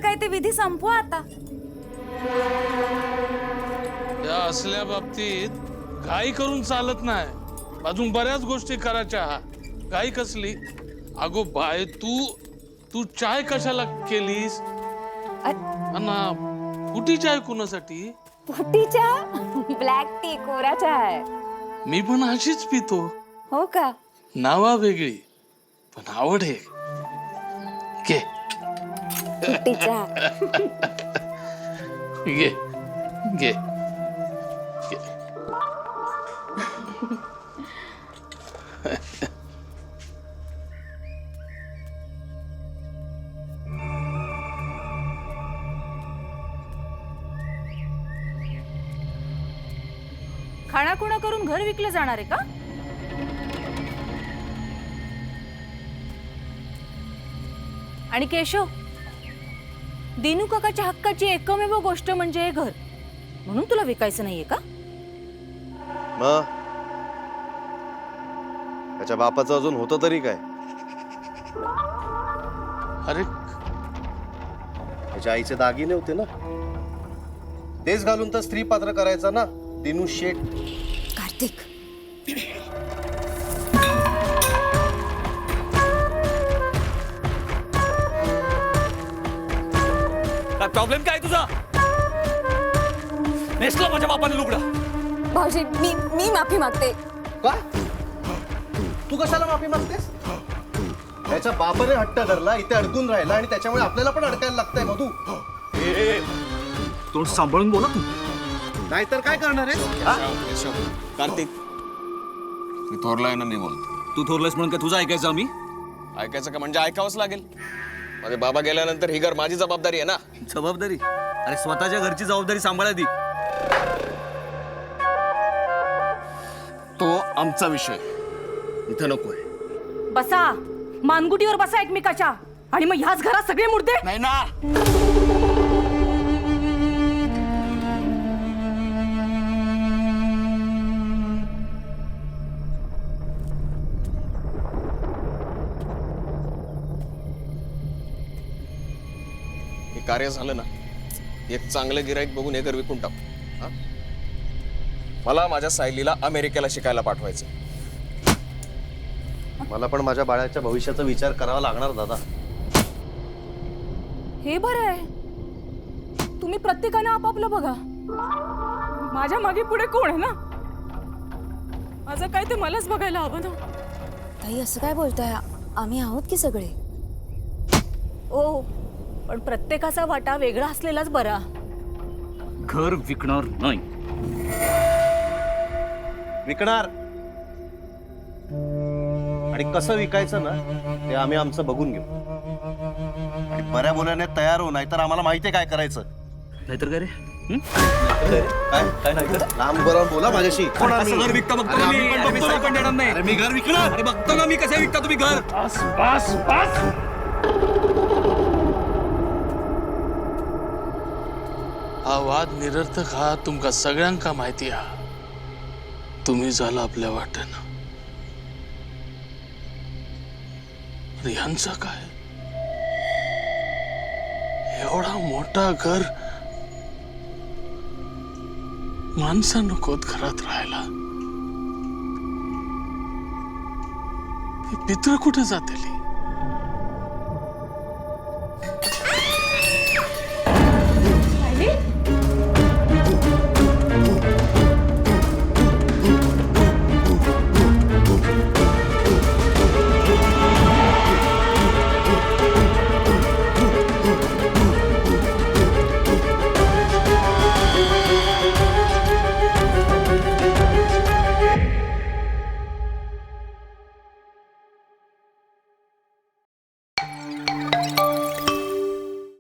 काय ते विधी संपवा आता. या असल्या बाबतीत घाई करून चालत नाही. अजून बऱ्याच गोष्टी करायच्या. घाई कसली? अगो बाय, तू चाय कशाला केलीस? अण्णा, कुठी चाय कुणासाठी? फुटीच्या ब्लॅक टी, कोरा चाय. मी पण अशीच पितो. हो का? नावा वेगळी पण आवड आहे. घे फुटीच्या. घे घे. खाणाखुणा करून घर विकलं जाणार आहे का? आणि केशव, दिनू काकाच्या हक्काची एकमेव गोष्ट म्हणजे हे घर, म्हणून तुला विकायचं नाहीये का? मग त्याच्या बापाचं अजून होतं तरी काय? अरे त्याच्या आईचे दागिने होते ना, तेच घालून तर स्त्री पात्र करायचा ना दिनू शेठ. कार्तिक, काय प्रॉब्लेम काय तुझा? नेसला माझ्या बापाने लुगडा. भाऊजी, मी माफी मागते. का? तू कशाला माफी मागतेस? त्याच्या बापाने हट्ट धरला, इथे अडकून राहिला आणि त्याच्यामुळे आपल्याला पण अडकायला लागतंय मधू. तोंड सांभाळून बोला तू. नाहीतर काय करणार आहे? कार्तिक, मी थोरला आहे ना, नाही बोलतो. तू थोरलंस म्हणून काय तुझं ऐकायचं आम्ही? ऐकायचं का म्हणजे ऐकावंच लागेल. माझे बाबा गेल्यानंतर ही घर माझी जबाबदारी आहे ना. जबाबदारी? अरे स्वतःच्या घरची जबाबदारी सांभाळा दी. तो आमचा विषय इथं नकोय. बसा, मानगुटीवर बसा एकमेकाच्या, आणि मग ह्याच घरात सगळे मुर्दे. नाही ना. हे कार्य झालं ना, एक चांगलं गिराईक बघून हे घर विकून टाकू. हा? मला माझ्या सायलीला अमेरिकेला शिकायला पाठवायचं. मला पण माझ्या बाळाच्या भविष्याचा विचार करावा लागणार दादा. हे बरं आहे, तुम्ही प्रत्येकानं आपापलं बघा. माझ्या मागे पुढे कोण आहे ना? माझं काय ते मलाच बघायला हवं ना. ताई, असं काय बोलताय? आम्ही आहोत की सगळे. ओ, पण प्रत्येकाचा वाटा वेगळा असलेलाच बरा. घर विकणार नाही. विकणार, आणि कसं विकायचं ना ते आम्ही आमचं बघून घेऊ. आणि बऱ्या बोलाने तयार हो, नाहीतर आम्हाला माहितीये काय करायचं. नाहीतर काय रे? काय नाहीतर? लांब बरोबर बोला माझ्याशी. कसं घर विकता बघतो ना मी. पैसा पण देणार नाही. अरे मी घर विकणार. अरे बघतो ना मी कसं विकता तुम्ही घर. बस बस. हा वाद निरर्थक हा तुमका सगळ्यांका माहिती हा. तुम्ही झाला आपल्या वाटेनं. ह्यांचं काय? एवढा मोठा घर, माणसं नकोत घरात राहायला. पितळ कुठे जातील?